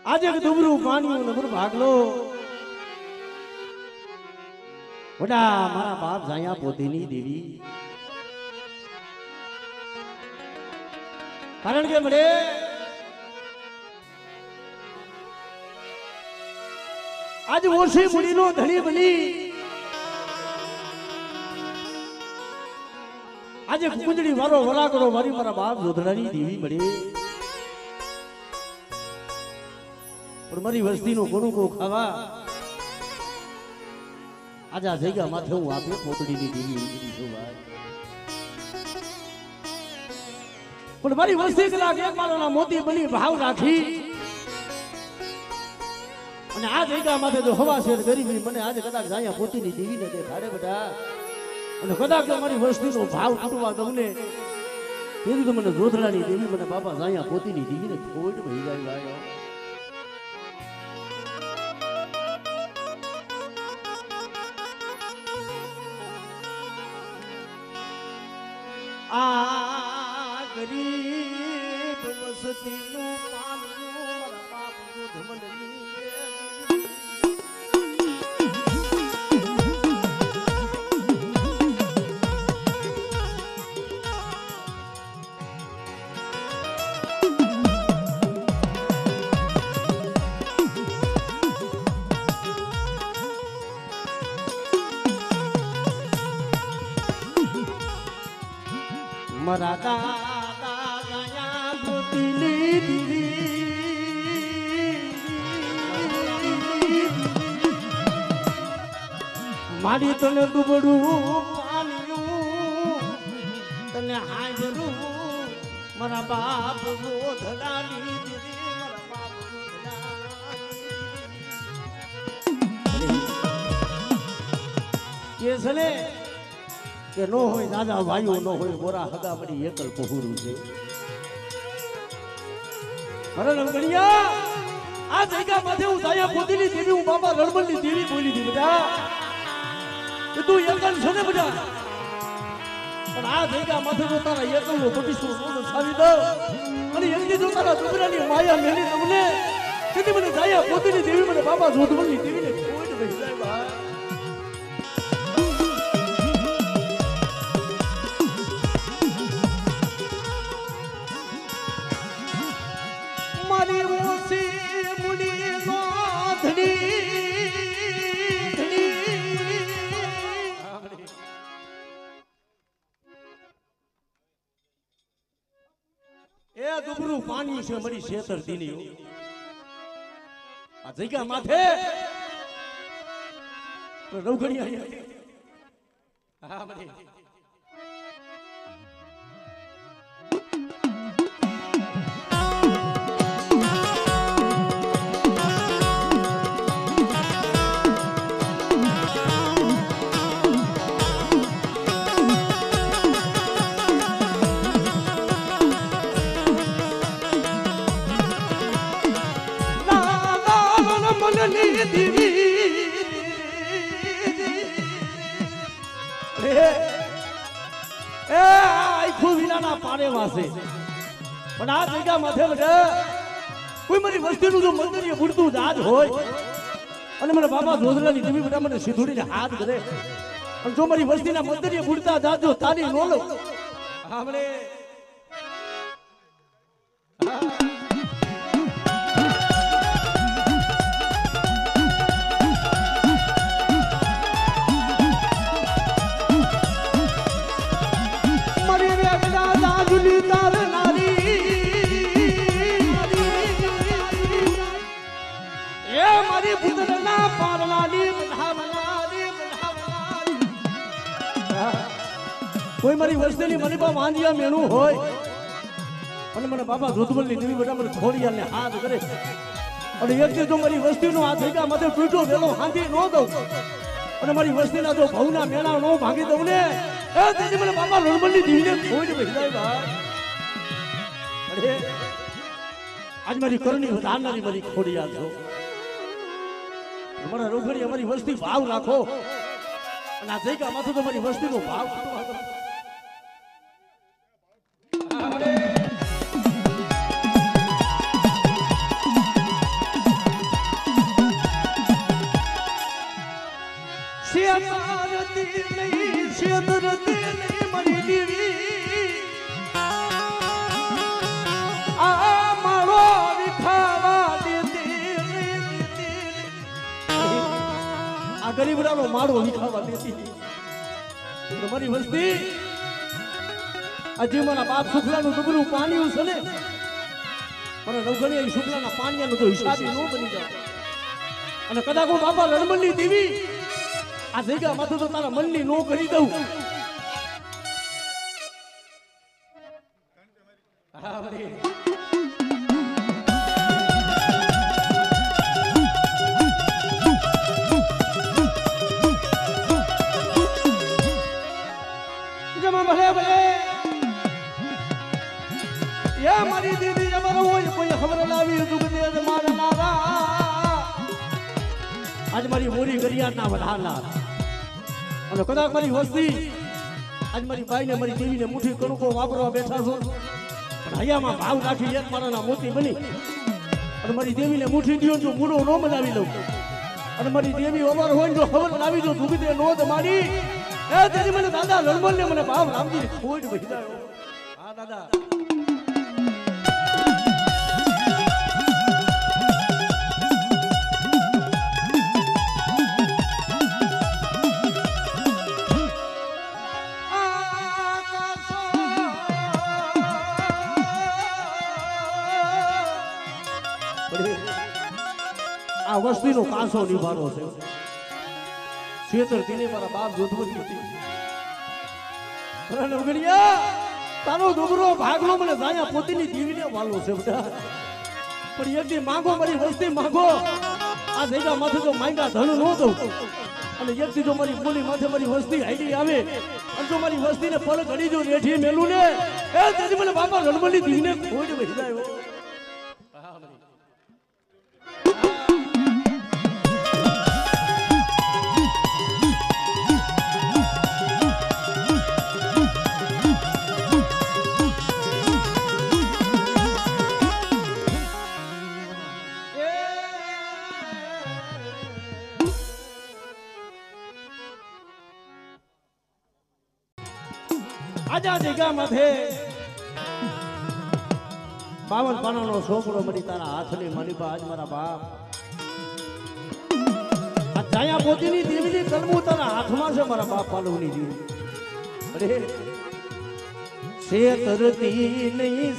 આજે દુબરું પાણી નબર ભાગલો વડા મારા બાપ જાયા પોતીની દેવી કારણ કે મળે આજ ઓછી મુડીનો ધણી બની આજે કુંજડી વારો વરાકડો મારી મારા બાપ જોધડાની દેવી મળી પણ મારી વસ્તીનો કોનું કો ખાવા આજે આ જગ્યા માથે હું આપી પોતડીની દેવી ઉતરી છું ભાઈ પણ મારી વસ્તી કલાક એક મારોના મોતી બની ભાવ રાખી અને આ જગ્યા માથે જો હવા શેર ગરીબી મને આજે કદાચ જાયા પોતીની દેવી ને દેખાડે બેટા અને કદાચ મારી વસ્તીનો ભાવ તૂટવા તમને તેથી તો મને જોધડાની દેવી મને બાપા જાયા પોતીની દેવી ને ખોટ ભઈ જાય ભાઈ આ ગરીબ વસતીનું પાલનું મારા બાપનું ધમલની મારા દાદા ગયા પોતીની દીવી મારી તને દુબડું પાલ્યું તને હાજરું મારા બાપ જોધડાની દીવી મારા બાપ જોધડાની કે છે ને કે નો હોય દાદા ભાઈઓ નો હોય મોરા હગા પડી એકલ પહોરું છે મરણ ગણિયા આ જગ્યા માથે હું જાયા પોતીની દેવી હું બાબા રણબલની દેવી બોલી દી બેટા કે તું એકલ છે ને બેટા પણ આ જગ્યા માથે જો તારા એકલનો પટીસો રોજ સાવી દો અને એકદી જો તારા દુબરાની માયા મેલી તમને તેથી મને જાયા પોતીની દેવી મને બાબા જોધવલની દેવીને કોઈ જ નહીં જાય ભાઈ દુબરું પાણી છે મારી શેતર દીની આ જગ્યા માથે રવઘડિયા હા મને પારે વાસે પણ આ જગ્યા માથે કોઈ મારી વસ્તીનું જો મંદિર બુડતું જાજ હોય અને મને બાબા જોધરાની દેવી બેટા મને સીધુડીને હાથ કરે અને જો મારી વસ્તીના મંદિર બુડતા જાજો તારી નો લો આપણે કોઈ મારી વસ્તીની મને બા માંજિયા મેણું હોય અને મને બાબા જોધવલની દેવી બેટા મને છોડિયાને હાથ કરે અને એક જો મારી વસ્તીનો આ જગ્યા માથે તૂટો વેલો હાંધી ન દઉં અને મારી વસ્તીના જો ભવના મેણા નો ભાગી દઉં ને એ તેથી મને બાબા રણબલની દેવીને છોડી ભેજાય ભાઈ અરે આજ મારી કરણી વધારનારી મારી ખોડિયા છો મારા રોગડી અમારી વસ્તી ભાવ રાખો અને આ જગ્યા માથે તો મારી વસ્તીનો ભાવ ગરીબડાનો માળો વિખાવા દેતી. મારી વસ્તી આજે મારા બાપ શુક્લાનું ડુબરું પાણીયું છે ને, મને નવગણી શુક્લાના પાણીયાનો તો હિસાબી ન બની જાય. અને કદાચ હું બાપા રણમલની દેવી આ જગ્યામાંથી તો તારા મનની નો કરી દઉં. હા ભાઈ ભલે ભલે યા મારી દીદી અમારો હોય કોઈ ખબર લાવી દુઃખ દે મારા નારા. આજ મારી મોરી ગરિયાના વધારનાર અને કદાચ મારી વસ્તી આજ મારી બાઈને મારી દેવીને મુઠ્ઠી કણકો વાપરવા બેઠા છો, પણ હૈયામાં ભાવ નાખી એક મારાના મોતી બની અને મારી દેવીને મુઠ્ઠી દિયો જો મૂળો ન બનાવી લઉં અને મારી દેવી અમાર હોય જો ખબર લાવી દો દુઃખ દે નો મારી એ તેરી મને દાદા રણમલ ને મને બાપ રામજી ખોટ વહિદાયો. હા દાદા આ વસ્તીનો કાંસો નિભારો છે. છેતરતીને મારા બાપ જોધવતી હતી. તારો ડુબરો ભાગલો મને જાયા પોતીની દીવીને વાલો છે બધા. પણ એકદી માંગો મારી વસ્તી માંગો. આ જગ્યા માથે જો માંગા ધન ન દઉં અને એકદી જો મારી બોલી માથે મારી વસ્તી હાઈડી આવે અને જો મારી વસ્તીને પલ ઘડી જો રેઠી મેલું ને એ તેથી મને બાપા રણમલની દીવીને ખોટ વહિદાયો. આજા જગ્યામાંથી 52 પાનાનો છોકરો મળી તારા હાથની મારી બાજ મારા બાપ આ જાયા પોતીની દેવીની કલમું તારા હાથમાં છે મારા બાપ પાલવની દેવી. અરે શેતરતી નહીં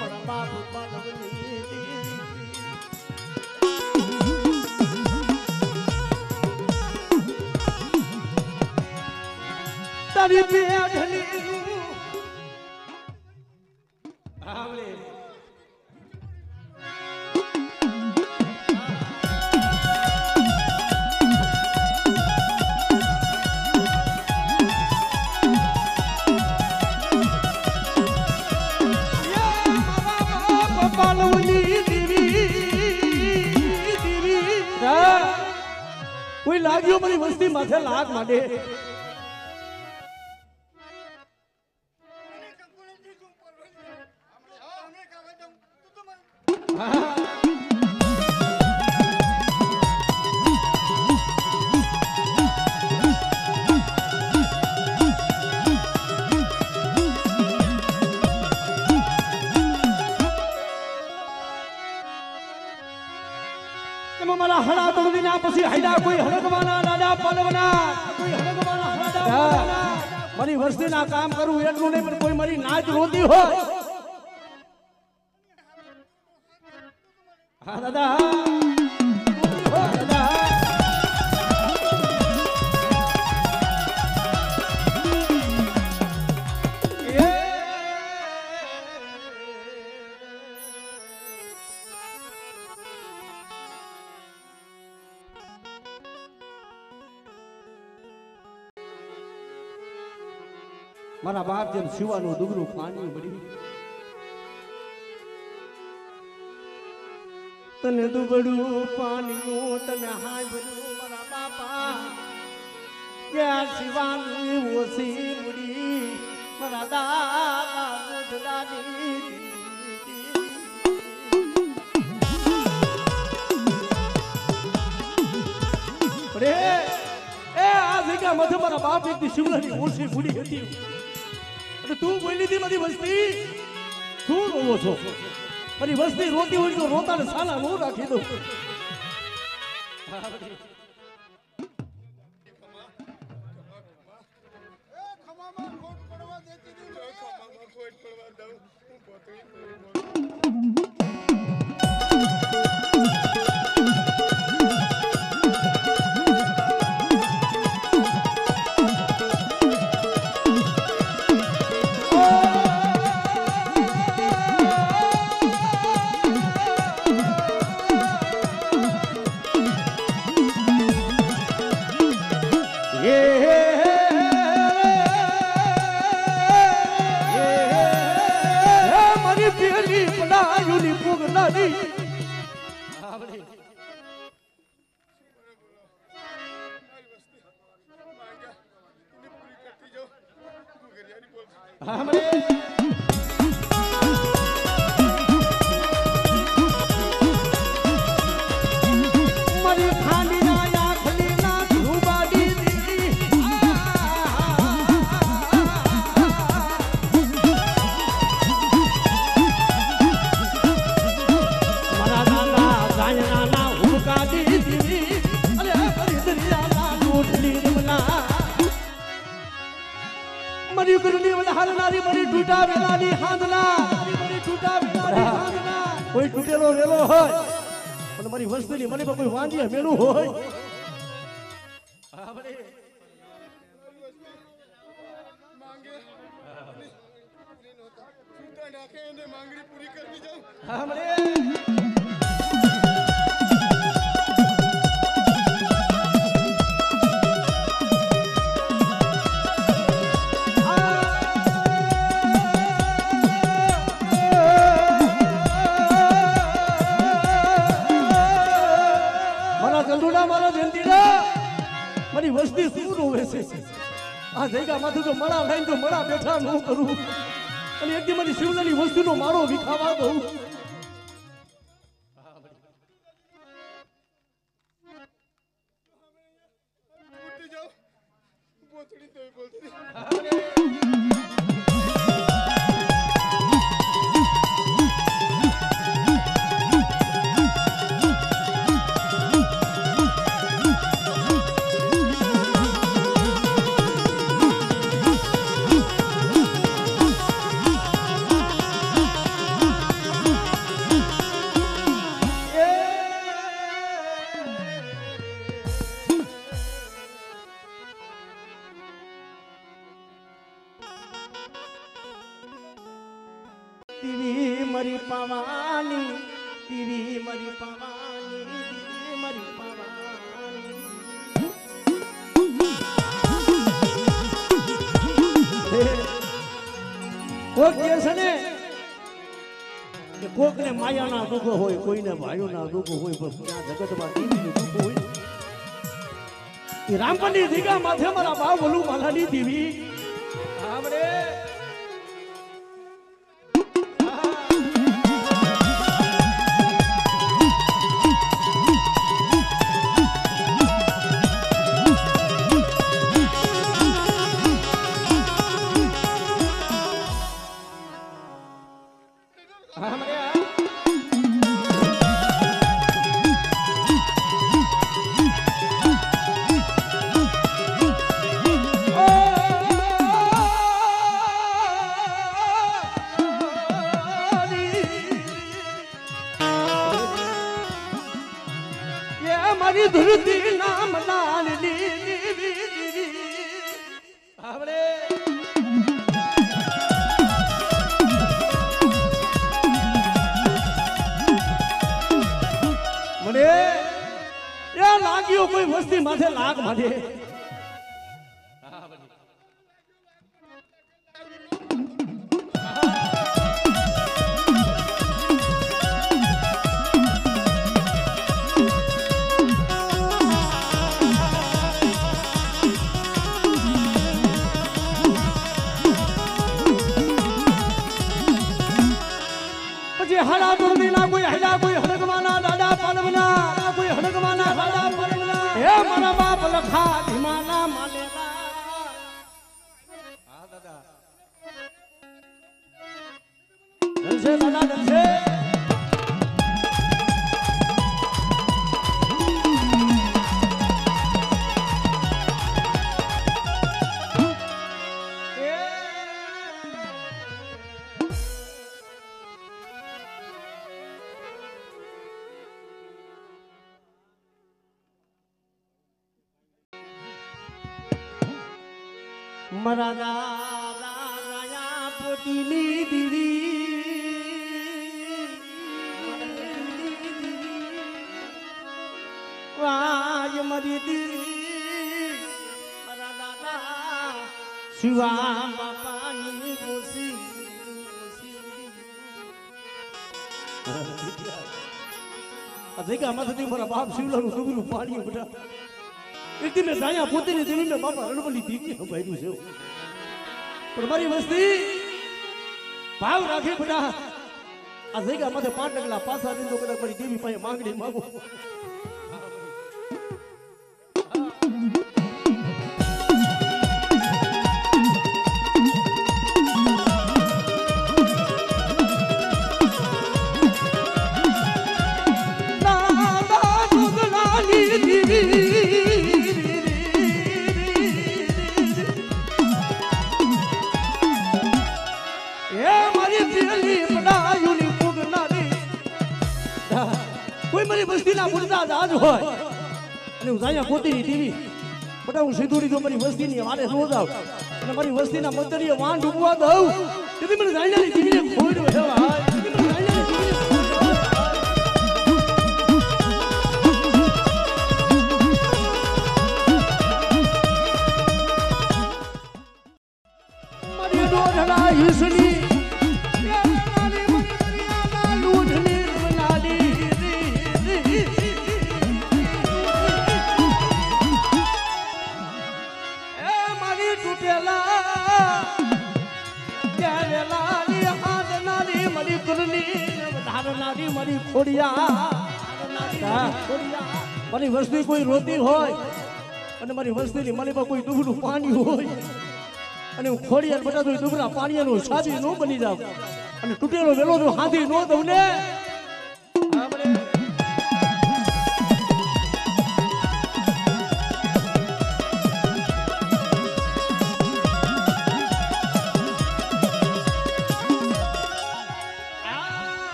મારા બાપ પાલવની દેવી. તારી પેઢલી આવલે કોઈ લાગ્યો મારી વસ્તી માથે લાગ માંડે. મારા હડા તોડી ના પછી હાઈડા કોઈ હડકવાના દાદા પાલવના કોઈ હડકવાના હડા મારી વસ્તીના કામ કરું એટલું નહીં પણ કોઈ મારી નાચ રોતી હોય. હા દાદા મારા બાપ જેમ શિવાનું દુગરું પાણી બળી તને દુબડું પાણી તને હાંભળું મારા બાપા ક્યાં શિવાની ઓછી બળી મારા દાદા દુધડાની એ આ જગ્યા મધ્ય મારા બાપ એક શિવલાની ઓછી બળી હતી. તું બોલી હતી મારી વસ્તી શું રોવો છો? મારી વસ્તી રોતી હોય તો રોતા ને સાલા નો રાખી દઉં. પોઈન્ટ પડવા દઉં હું પોતરી મરી ગુરુની વલહારનારી મરી ટૂટા વેલાની હાંદલા મરી ટૂટા વેલાની હાંદલા કોઈ તૂટેલો વેલો હોય અને મારી વસ્તીની મને કોઈ વાંધી મેલું હોય આપણે માંગે ચૂતા નાખે અને માંગણી પૂરી કરવી જાઉં આપણે મારી વસ્તી શું રોવે છે આ જગ્યા માંથી તો મળા લઈને તો મળા બેઠા ન કરું અને એકદી મારી શિવલાની વસ્તુનો મારો વિખાવા દઉં ઉઠી જાઓ પોતડી તો બોલતી તીવી મરી પાવાની તીવી મરી પાવાની તીવી મરી પાવાની કોક કે છે ને કે કોક ને માયાના દુઃખ હોય કોઈને ભાઈઓના દુઃખ હોય પણ આ જગતમાં તીવીનું દુઃખ હોય એ રામપણની દીગા માથે મારા બાપ બોલું માલાની દીવી આપણે મારી ધરતી નામ લાલની આપણે મને એ લાગ્યો કોઈ વસ્તી માથે લાગ માથે हड़ा दुर्दीना कोई हड़ा कोई हड़कमाना दादा पालवना कोई हड़कमाना दादा पालवना हे मारा बाप लखा हिमाना मालेगा हां दादा दल से दादा दल से મારા રાયા પોતીની દીવી વાજ મારી દીવી મારા દાદા શિવા બાપાની ગોસી આમાંથી મારા બાપ શિવલાનું ડુંગરું પાણી બધા એક દિન જાયા પોતીની દેવી મેં બાપા રણબલી દીકરી ભાઈ છે પણ મારી વસ્તી ભાવ રાખે બધા આ જગ્યા માથે 5 ટકલા પાછા દીધો કદાચ મારી દેવી પાસે માંગણી માંગો કોઈ મારી વસ્તીના મુર્દા આજ હોય અને હું જાયા પોતીની ટીવી બટા હું સીધુડી જો મારી વસ્તીની વારે રોજ આવ અને મારી વસ્તીના મતરીએ વાન ડૂબવા દઉં તેથી મને જાયાની ટીવીને ખોડ વેવા મારી ડોઢડા ઈસની મારી ખોડિયા મારી વસ્તી કોઈ રોતી હોય અને મારી વસ્તીની માલીમાં કોઈ દુબળું પાણી હોય અને હું ખોડિયા બધા દુબળા પાણીનું સાબી ન બની જાવ અને તૂટેલો વેલો જો હાથી ન દઉં ને